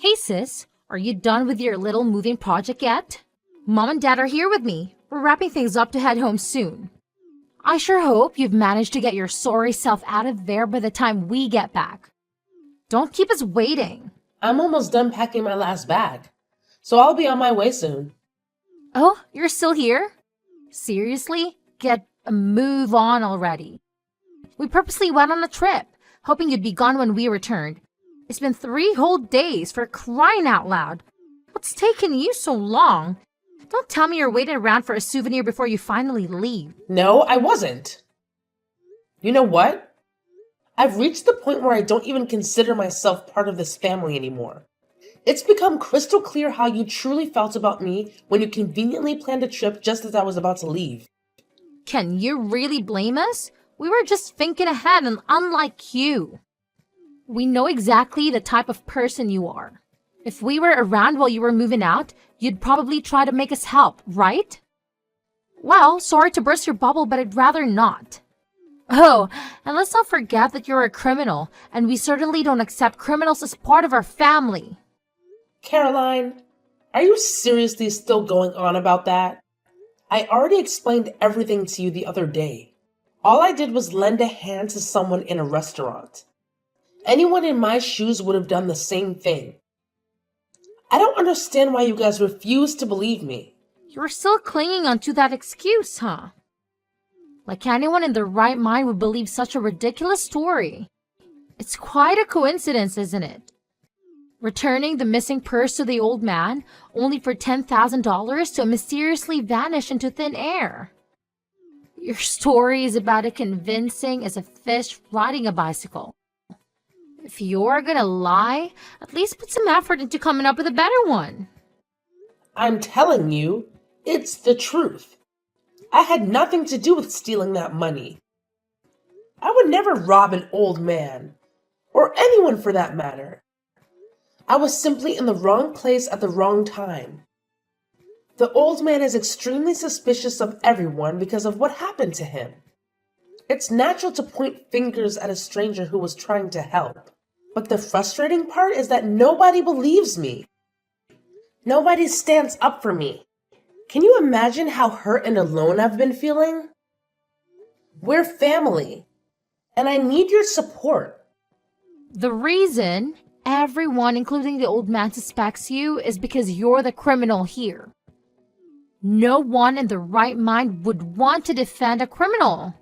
Hey sis, are you done with your little moving project yet? Mom and Dad are here with me. We're wrapping things up to head home soon. I sure hope you've managed to get your sorry self out of there by the time we get back. Don't keep us waiting. I'm almost done packing my last bag, so I'll be on my way soon. Oh, you're still here? Seriously? Get a move on already. We purposely went on a trip, hoping you'd be gone when we returned. It's been 3 whole days, for crying out loud. What's taking you so long? Don't tell me you're waiting around for a souvenir before you finally leave. No, I wasn't. You know what? I've reached the point where I don't even consider myself part of this family anymore. It's become crystal clear how you truly felt about me when you conveniently planned a trip just as I was about to leave. Can you really blame us? We were just thinking ahead, and unlike you. We know exactly the type of person you are. If we were around while you were moving out, you'd probably try to make us help, right? Well, sorry to burst your bubble, but I'd rather not. Oh, and let's not forget that you're a criminal, and we certainly don't accept criminals as part of our family. Caroline, are you seriously still going on about that? I already explained everything to you the other day. All I did was lend a hand to someone in a restaurant. Anyone in my shoes would have done the same thing. I don't understand why you guys refuse to believe me. You're still clinging onto that excuse, huh? Like anyone in their right mind would believe such a ridiculous story. It's quite a coincidence, isn't it? Returning the missing purse to the old man, only for $10,000 to mysteriously vanish into thin air. Your story is about as convincing as a fish riding a bicycle. If you're gonna lie, at least put some effort into coming up with a better one. I'm telling you, it's the truth. I had nothing to do with stealing that money. I would never rob an old man, or anyone for that matter. I was simply in the wrong place at the wrong time. The old man is extremely suspicious of everyone because of what happened to him. It's natural to point fingers at a stranger who was trying to help. But the frustrating part is that nobody believes me. Nobody stands up for me. Can you imagine how hurt and alone I've been feeling? We're family, and I need your support. The reason everyone, including the old man, suspects you is because you're the criminal here. No one in the right mind would want to defend a criminal.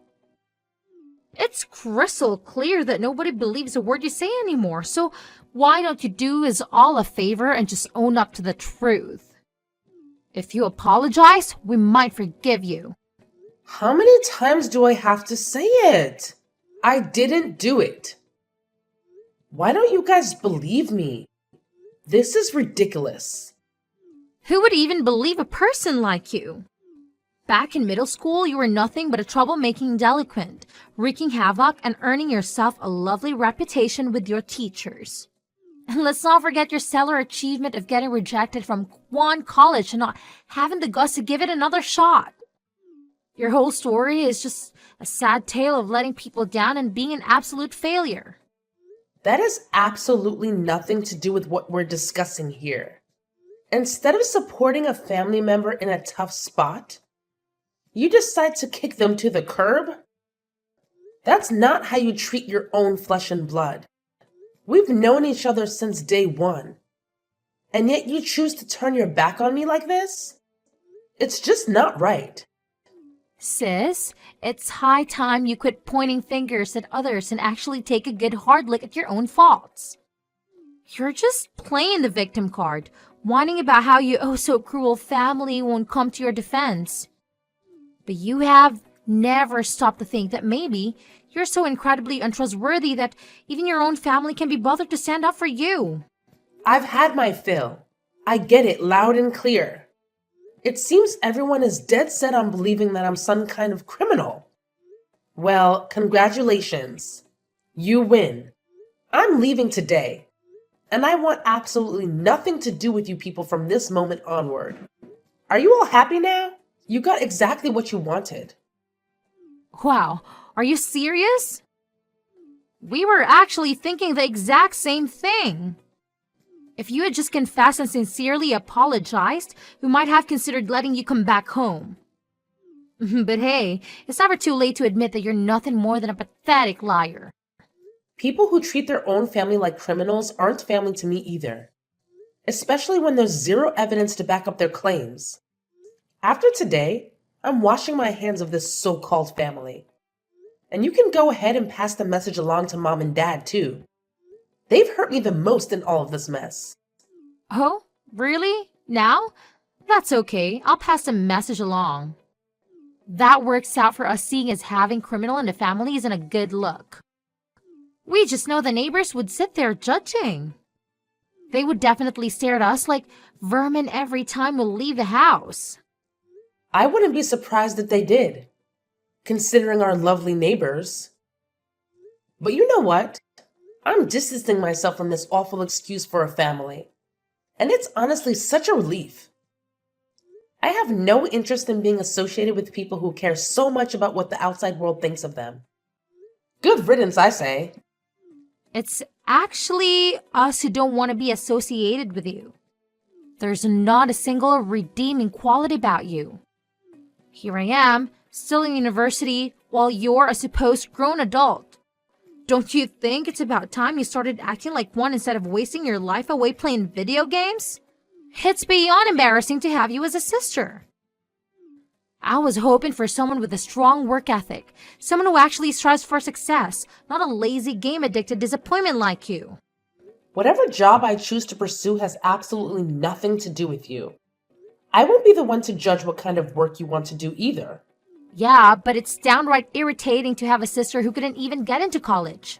It's crystal clear that nobody believes a word you say anymore, so why don't you do us all a favor and just own up to the truth? If you apologize, we might forgive you. How many times do I have to say it? I didn't do it. Why don't you guys believe me? This is ridiculous. Who would even believe a person like you? Back in middle school, you were nothing but a troublemaking delinquent, wreaking havoc and earning yourself a lovely reputation with your teachers. And let's not forget your stellar achievement of getting rejected from one college and not having the guts to give it another shot. Your whole story is just a sad tale of letting people down and being an absolute failure. That has absolutely nothing to do with what we're discussing here. Instead of supporting a family member in a tough spot, you decide to kick them to the curb? That's not how you treat your own flesh and blood. We've known each other since day one, and yet you choose to turn your back on me like this? It's just not right. Sis, it's high time you quit pointing fingers at others and actually take a good hard look at your own faults. You're just playing the victim card, whining about how your oh so cruel family won't come to your defense. But you have never stopped to think that maybe you're so incredibly untrustworthy that even your own family can be bothered to stand up for you. I've had my fill. I get it loud and clear. It seems everyone is dead set on believing that I'm some kind of criminal. Well, congratulations. You win. I'm leaving today, and I want absolutely nothing to do with you people from this moment onward. Are you all happy now? You got exactly what you wanted. Wow, are you serious? We were actually thinking the exact same thing. If you had just confessed and sincerely apologized, we might have considered letting you come back home. But hey, it's never too late to admit that you're nothing more than a pathetic liar. People who treat their own family like criminals aren't family to me either, especially when there's zero evidence to back up their claims. After today, I'm washing my hands of this so-called family. And you can go ahead and pass the message along to Mom and Dad, too. They've hurt me the most in all of this mess. Oh, really? Now? That's okay. I'll pass the message along. That works out for us, seeing as having criminal in the family isn't a good look. We just know the neighbors would sit there judging. They would definitely stare at us like vermin every time we leave the house. I wouldn't be surprised if they did, considering our lovely neighbors. But you know what? I'm distancing myself from this awful excuse for a family. And it's honestly such a relief. I have no interest in being associated with people who care so much about what the outside world thinks of them. Good riddance, I say. It's actually us who don't want to be associated with you. There's not a single redeeming quality about you. Here I am, still in university, while you're a supposed grown adult. Don't you think it's about time you started acting like one instead of wasting your life away playing video games? It's beyond embarrassing to have you as a sister. I was hoping for someone with a strong work ethic, someone who actually strives for success, not a lazy game-addicted disappointment like you. Whatever job I choose to pursue has absolutely nothing to do with you. I won't be the one to judge what kind of work you want to do either. Yeah, but it's downright irritating to have a sister who couldn't even get into college.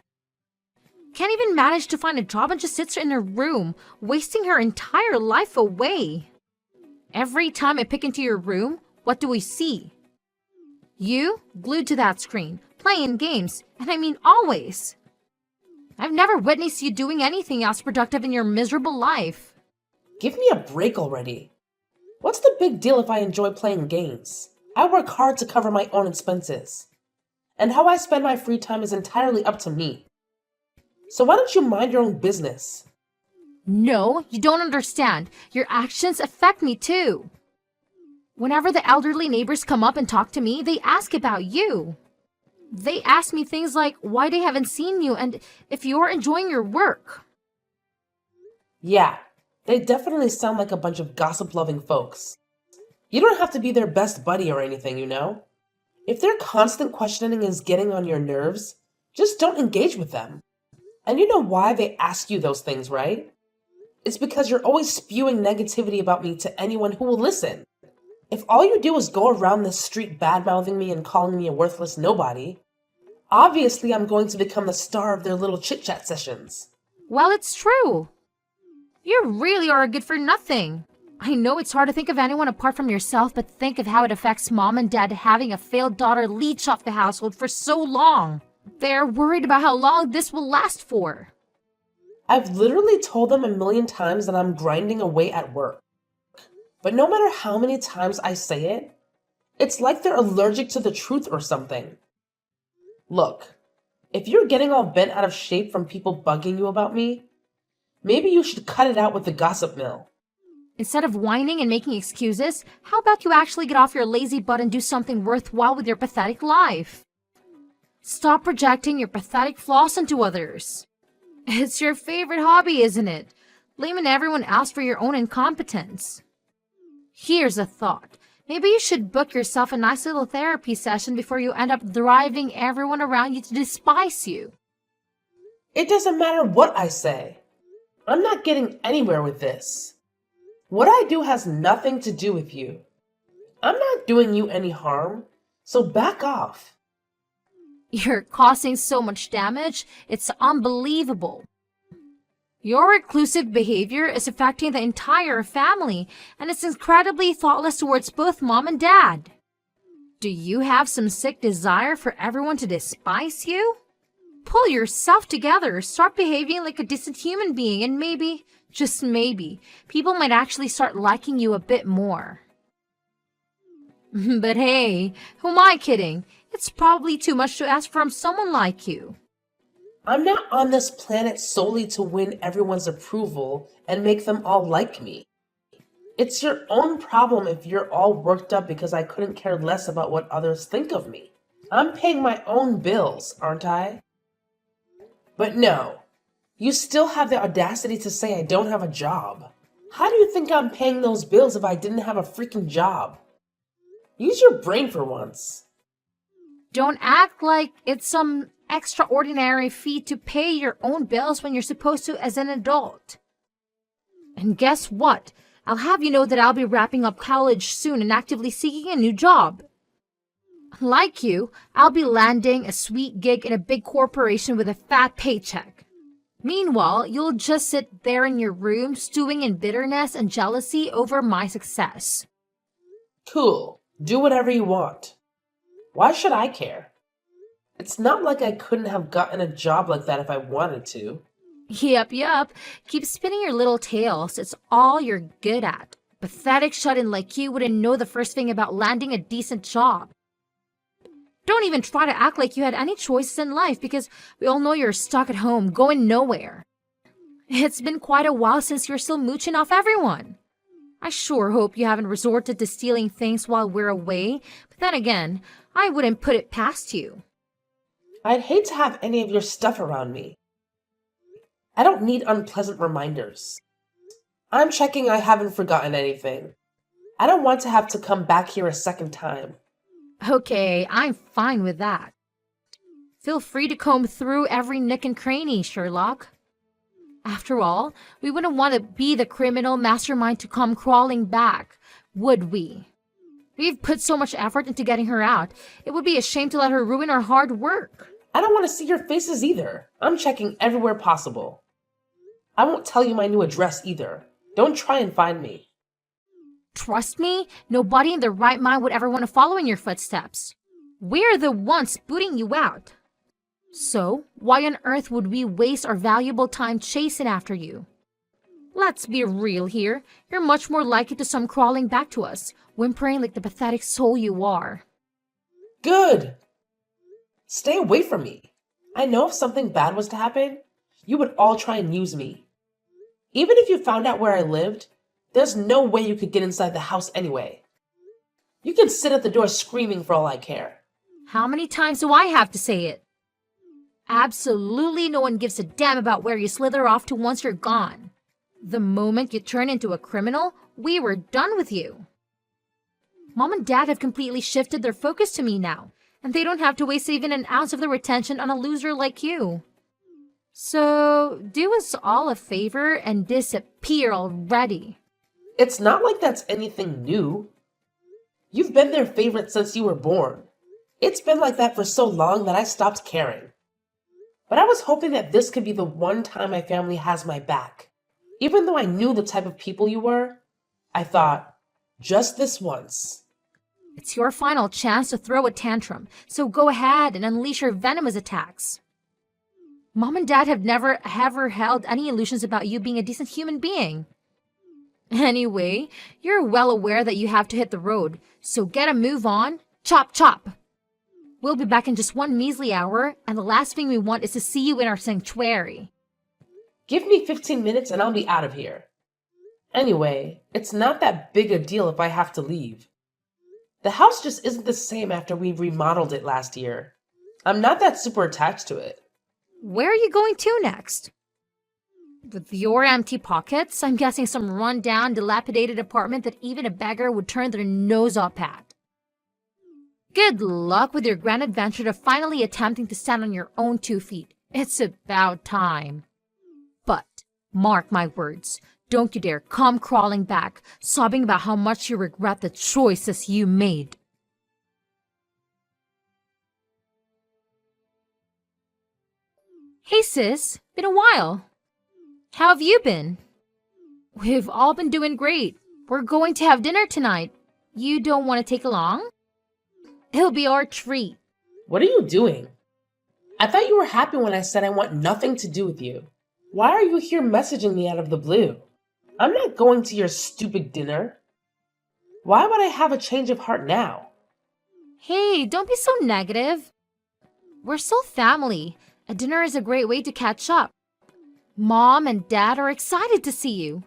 Can't even manage to find a job and just sits in her room, wasting her entire life away. Every time I pick into your room, what do we see? You, glued to that screen, playing games, and I mean always. I've never witnessed you doing anything else productive in your miserable life. Give me a break already. What's the big deal if I enjoy playing games? I work hard to cover my own expenses. And how I spend my free time is entirely up to me. So why don't you mind your own business? No, you don't understand. Your actions affect me too. Whenever the elderly neighbors come up and talk to me, they ask about you. They ask me things like why they haven't seen you and if you're enjoying your work. Yeah, they definitely sound like a bunch of gossip-loving folks. You don't have to be their best buddy or anything, you know? If their constant questioning is getting on your nerves, just don't engage with them. And you know why they ask you those things, right? It's because you're always spewing negativity about me to anyone who will listen. If all you do is go around the street bad-mouthing me and calling me a worthless nobody, obviously I'm going to become the star of their little chit-chat sessions. Well, it's true. You really are a good for nothing. I know it's hard to think of anyone apart from yourself, but think of how it affects Mom and Dad having a failed daughter leech off the household for so long. They're worried about how long this will last for. I've literally told them 1,000,000 times that I'm grinding away at work. But no matter how many times I say it, it's like they're allergic to the truth or something. Look, if you're getting all bent out of shape from people bugging you about me, maybe you should cut it out with the gossip mill. Instead of whining and making excuses, how about you actually get off your lazy butt and do something worthwhile with your pathetic life? Stop projecting your pathetic flaws onto others. It's your favorite hobby, isn't it? Blaming everyone else for your own incompetence. Here's a thought. Maybe you should book yourself a nice little therapy session before you end up driving everyone around you to despise you. It doesn't matter what I say. I'm not getting anywhere with this. What I do has nothing to do with you. I'm not doing you any harm, so back off. You're causing so much damage, it's unbelievable. Your reclusive behavior is affecting the entire family, and it's incredibly thoughtless towards both Mom and Dad. Do you have some sick desire for everyone to despise you? Pull yourself together, start behaving like a decent human being, and maybe, just maybe, people might actually start liking you a bit more. But hey, who am I kidding? It's probably too much to ask from someone like you. I'm not on this planet solely to win everyone's approval and make them all like me. It's your own problem if you're all worked up because I couldn't care less about what others think of me. I'm paying my own bills, aren't I? But no, you still have the audacity to say I don't have a job. How do you think I'm paying those bills if I didn't have a freaking job? Use your brain for once. Don't act like it's some extraordinary feat to pay your own bills when you're supposed to as an adult. And guess what? I'll have you know that I'll be wrapping up college soon and actively seeking a new job. Like you, I'll be landing a sweet gig in a big corporation with a fat paycheck. Meanwhile, you'll just sit there in your room stewing in bitterness and jealousy over my success. Cool. Do whatever you want. Why should I care? It's not like I couldn't have gotten a job like that if I wanted to. Yep. Keep spinning your little tails. It's all you're good at. Pathetic shut-in like you wouldn't know the first thing about landing a decent job. Don't even try to act like you had any choices in life because we all know you're stuck at home, going nowhere. It's been quite a while since you're still mooching off everyone. I sure hope you haven't resorted to stealing things while we're away, but then again, I wouldn't put it past you. I'd hate to have any of your stuff around me. I don't need unpleasant reminders. I'm checking I haven't forgotten anything. I don't want to have to come back here a second time. Okay, I'm fine with that. Feel free to comb through every nook and cranny, Sherlock. After all, we wouldn't want to be the criminal mastermind to come crawling back, would we? We've put so much effort into getting her out. It would be a shame to let her ruin our hard work. I don't want to see your faces either. I'm checking everywhere possible. I won't tell you my new address either. Don't try and find me. Trust me, nobody in their right mind would ever want to follow in your footsteps. We're the ones booting you out. So, why on earth would we waste our valuable time chasing after you? Let's be real here. You're much more likely to come crawling back to us, whimpering like the pathetic soul you are. Good! Stay away from me. I know if something bad was to happen, you would all try and use me. Even if you found out where I lived, there's no way you could get inside the house anyway. You can sit at the door screaming for all I care. How many times do I have to say it? Absolutely no one gives a damn about where you slither off to once you're gone. The moment you turn into a criminal, we were done with you. Mom and Dad have completely shifted their focus to me now, and they don't have to waste even an ounce of their attention on a loser like you. So, do us all a favor and disappear already. It's not like that's anything new. You've been their favorite since you were born. It's been like that for so long that I stopped caring. But I was hoping that this could be the one time my family has my back. Even though I knew the type of people you were, I thought, just this once. It's your final chance to throw a tantrum, so go ahead and unleash your venomous attacks. Mom and Dad have never ever held any illusions about you being a decent human being. Anyway, you're well aware that you have to hit the road, so get a move on. Chop, chop! We'll be back in just one measly hour, and the last thing we want is to see you in our sanctuary. Give me 15 minutes and I'll be out of here. Anyway, it's not that big a deal if I have to leave. The house just isn't the same after we remodeled it last year. I'm not that super attached to it. Where are you going to next? With your empty pockets, I'm guessing some run-down, dilapidated apartment that even a beggar would turn their nose up at. Good luck with your grand adventure to finally attempting to stand on your own 2 feet. It's about time. But, mark my words, don't you dare come crawling back, sobbing about how much you regret the choices you made. Hey sis, been a while. How have you been? We've all been doing great. We're going to have dinner tonight. You don't want to take along? It'll be our treat. What are you doing? I thought you were happy when I said I want nothing to do with you. Why are you here messaging me out of the blue? I'm not going to your stupid dinner. Why would I have a change of heart now? Hey, don't be so negative. We're still family, A dinner is a great way to catch up. Mom and Dad are excited to see you.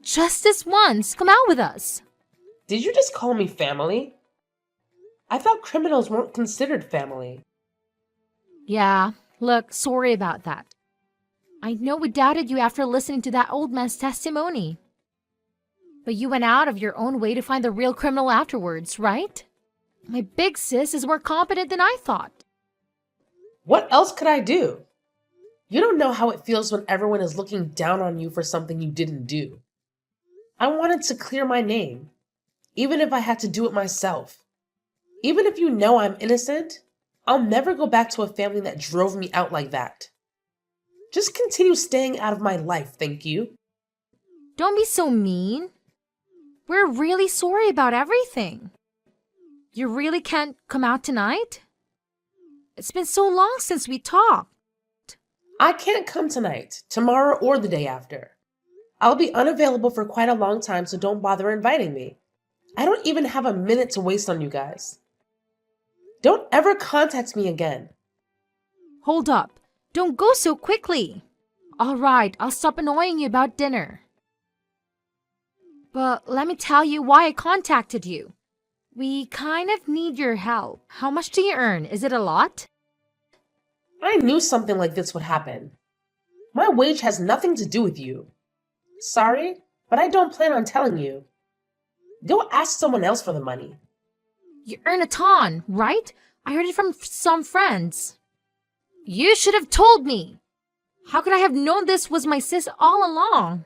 Just this once, come out with us. Did you just call me family? I thought criminals weren't considered family. Yeah, look, sorry about that. I know we doubted you after listening to that old man's testimony. But you went out of your own way to find the real criminal afterwards, right? My big sis is more competent than I thought. What else could I do? You don't know how it feels when everyone is looking down on you for something you didn't do. I wanted to clear my name, even if I had to do it myself. Even if you know I'm innocent, I'll never go back to a family that drove me out like that. Just continue staying out of my life, thank you. Don't be so mean. We're really sorry about everything. You really can't come out tonight? It's been so long since we talked. I can't come tonight, tomorrow, or the day after. I'll be unavailable for quite a long time, so don't bother inviting me. I don't even have a minute to waste on you guys. Don't ever contact me again. Hold up. Don't go so quickly. All right, I'll stop annoying you about dinner. But let me tell you why I contacted you. We kind of need your help. How much do you earn? Is it a lot? I knew something like this would happen. My wage has nothing to do with you. Sorry, but I don't plan on telling you. Go ask someone else for the money. You earn a ton, right? I heard it from some friends. You should have told me. How could I have known this was my sis all along?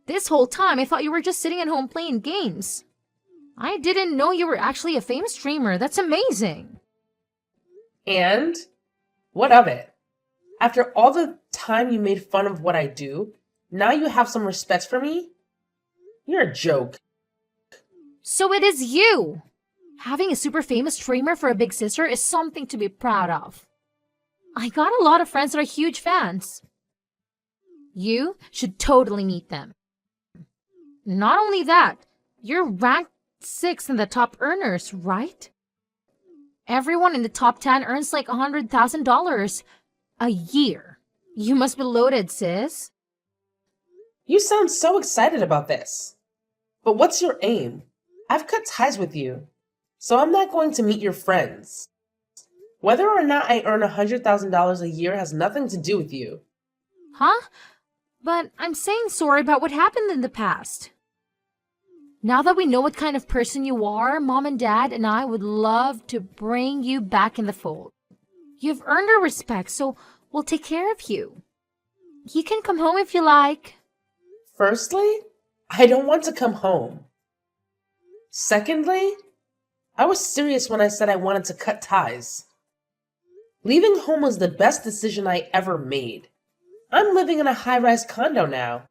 This whole time, I thought you were just sitting at home playing games. I didn't know you were actually a famous streamer. That's amazing. And? What of it? After all the time you made fun of what I do, now you have some respect for me? You're a joke. So it is you! Having a super famous streamer for a big sister is something to be proud of. I got a lot of friends that are huge fans. You should totally meet them. Not only that, you're ranked 6th in the top earners, right? Everyone in the top 10 earns like $100,000 a year. You must be loaded, sis. You sound so excited about this. But what's your aim? I've cut ties with you, so I'm not going to meet your friends. Whether or not I earn $100,000 a year has nothing to do with you. Huh? But I'm saying sorry about what happened in the past. Now that we know what kind of person you are, Mom and Dad and I would love to bring you back in the fold. You've earned our respect, so we'll take care of you. You can come home if you like. Firstly, I don't want to come home. Secondly, I was serious when I said I wanted to cut ties. Leaving home was the best decision I ever made. I'm living in a high-rise condo now.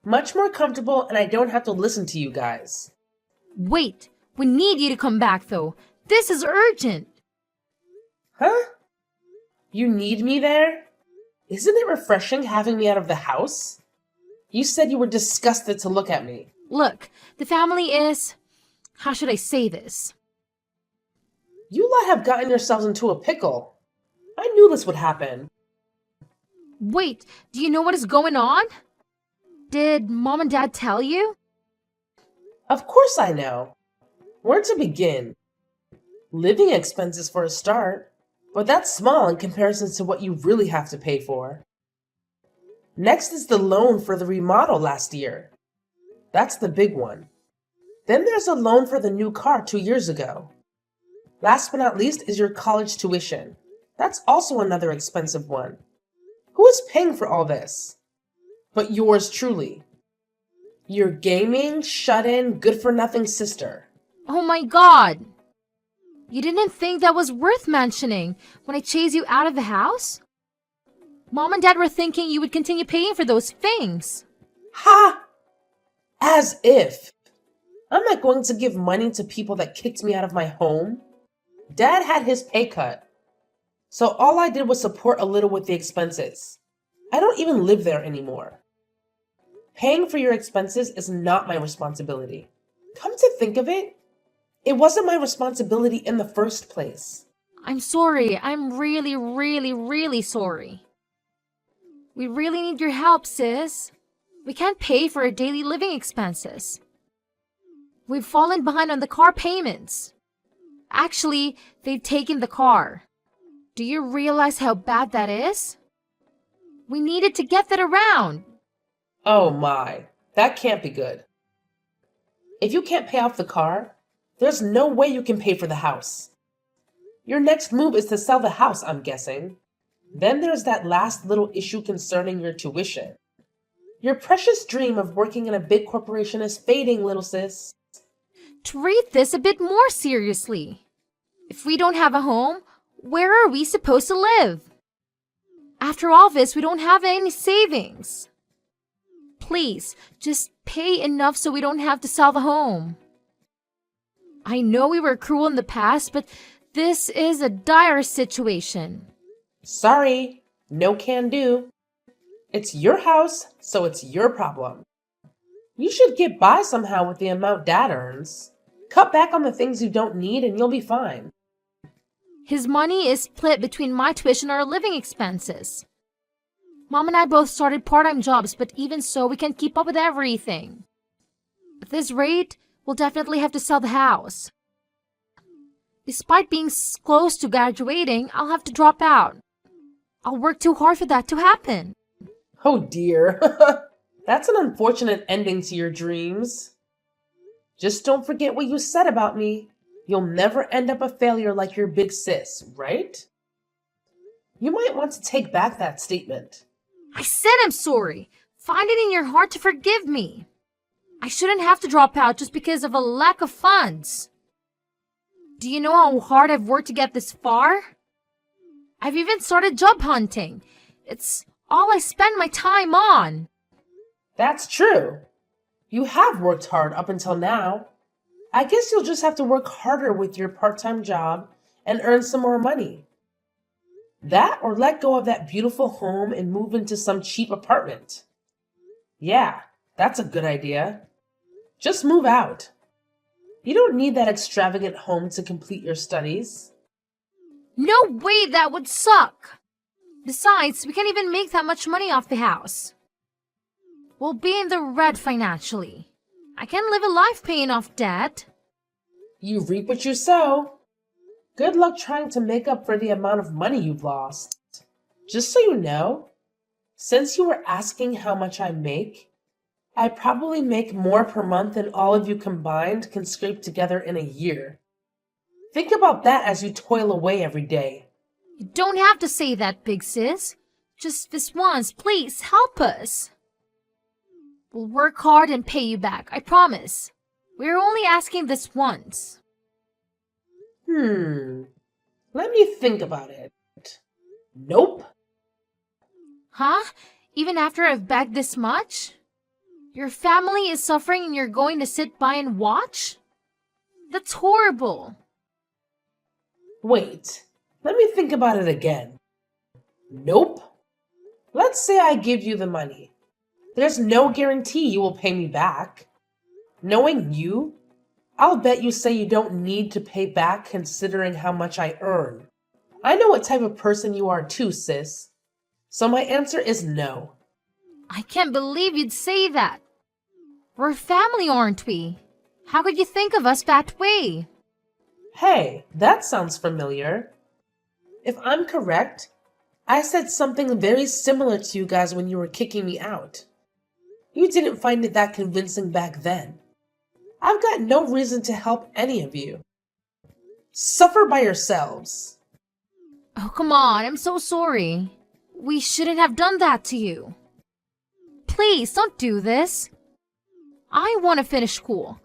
Much more comfortable, and I don't have to listen to you guys. Wait, we need you to come back though. This is urgent. Huh? You need me there? Isn't it refreshing having me out of the house? You said you were disgusted to look at me. Look, the family is... How should I say this? You lot have gotten yourselves into a pickle. I knew this would happen. Wait, do you know what is going on? Did Mom and Dad tell you? Of course I know. Where to begin? Living expenses for a start, but that's small in comparison to what you really have to pay for. Next is the loan for the remodel last year. That's the big one. Then there's a loan for the new car 2 years ago. Last but not least is your college tuition. That's also another expensive one. Who is paying for all this? But yours truly. Your gaming, shut-in, good-for-nothing sister. Oh my god! You didn't think that was worth mentioning when I chased you out of the house? Mom and Dad were thinking you would continue paying for those things. Ha! As if. I'm not going to give money to people that kicked me out of my home. Dad had his pay cut. So all I did was support a little with the expenses. I don't even live there anymore. Paying for your expenses is not my responsibility. Come to think of it, it wasn't my responsibility in the first place. I'm sorry. I'm really, really, really sorry. We really need your help, sis. We can't pay for our daily living expenses. We've fallen behind on the car payments. Actually, they've taken the car. Do you realize how bad that is? We needed to get that around. Oh my, that can't be good. If you can't pay off the car, there's no way you can pay for the house. Your next move is to sell the house, I'm guessing. Then there's that last little issue concerning your tuition. Your precious dream of working in a big corporation is fading, little sis. Treat this a bit more seriously. If we don't have a home, where are we supposed to live? After all this, we don't have any savings. Please, just pay enough so we don't have to sell the home. I know we were cruel in the past, but this is a dire situation. Sorry, no can do. It's your house, so it's your problem. You should get by somehow with the amount Dad earns. Cut back on the things you don't need and you'll be fine. His money is split between my tuition and our living expenses. Mom and I both started part-time jobs, but even so, we can't keep up with everything. At this rate, we'll definitely have to sell the house. Despite being close to graduating, I'll have to drop out. I'll work too hard for that to happen. Oh dear. That's an unfortunate ending to your dreams. Just don't forget what you said about me. You'll never end up a failure like your big sis, right? You might want to take back that statement. I said I'm sorry. Find it in your heart to forgive me. I shouldn't have to drop out just because of a lack of funds. Do you know how hard I've worked to get this far? I've even started job hunting. It's all I spend my time on. That's true. You have worked hard up until now. I guess you'll just have to work harder with your part-time job and earn some more money. That or let go of that beautiful home and move into some cheap apartment. Yeah, that's a good idea. Just move out. You don't need that extravagant home to complete your studies. No way, that would suck. Besides, we can't even make that much money off the house. We'll be in the red financially. I can't live a life paying off debt. You reap what you sow. Good luck trying to make up for the amount of money you've lost. Just so you know, since you were asking how much I make, I probably make more per month than all of you combined can scrape together in a year. Think about that as you toil away every day. You don't have to say that, big sis. Just this once, please help us. We'll work hard and pay you back, I promise. We're only asking this once. Let me think about it. Nope. Huh? Even after I've begged this much? Your family is suffering and you're going to sit by and watch? That's horrible. Wait, let me think about it again. Nope. Let's say I give you the money. There's no guarantee you will pay me back. Knowing you, I'll bet you say you don't need to pay back considering how much I earn. I know what type of person you are too, sis. So my answer is no. I can't believe you'd say that. We're family, aren't we? How could you think of us that way? Hey, that sounds familiar. If I'm correct, I said something very similar to you guys when you were kicking me out. You didn't find it that convincing back then. I've got no reason to help any of you. Suffer by yourselves. Oh, come on, I'm so sorry. We shouldn't have done that to you. Please, don't do this. I want to finish school.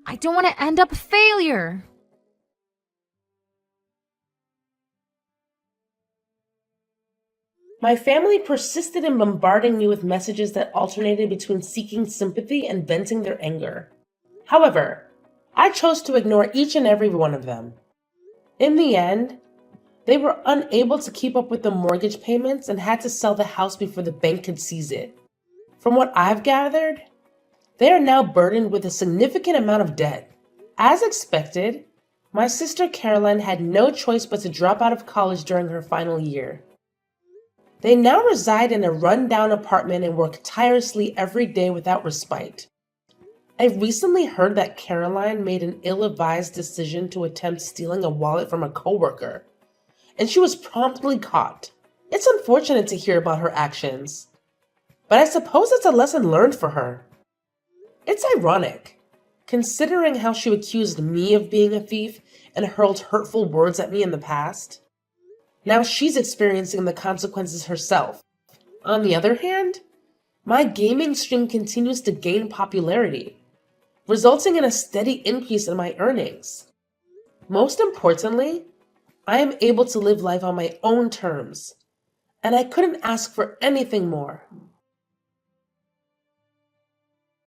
I don't want to end up a failure. My family persisted in bombarding me with messages that alternated between seeking sympathy and venting their anger. However, I chose to ignore each and every one of them. In the end, they were unable to keep up with the mortgage payments and had to sell the house before the bank could seize it. From what I've gathered, they are now burdened with a significant amount of debt. As expected, My sister Caroline had no choice but to drop out of college during her final year. They now reside in a run-down apartment and work tirelessly every day without respite. I recently heard that Caroline made an ill-advised decision to attempt stealing a wallet from a coworker, and she was promptly caught. It's unfortunate to hear about her actions, but I suppose it's a lesson learned for her. It's ironic, considering how she accused me of being a thief and hurled hurtful words at me in the past. Now she's experiencing the consequences herself. On the other hand, my gaming stream continues to gain popularity, resulting in a steady increase in my earnings. Most importantly, I am able to live life on my own terms, and I couldn't ask for anything more.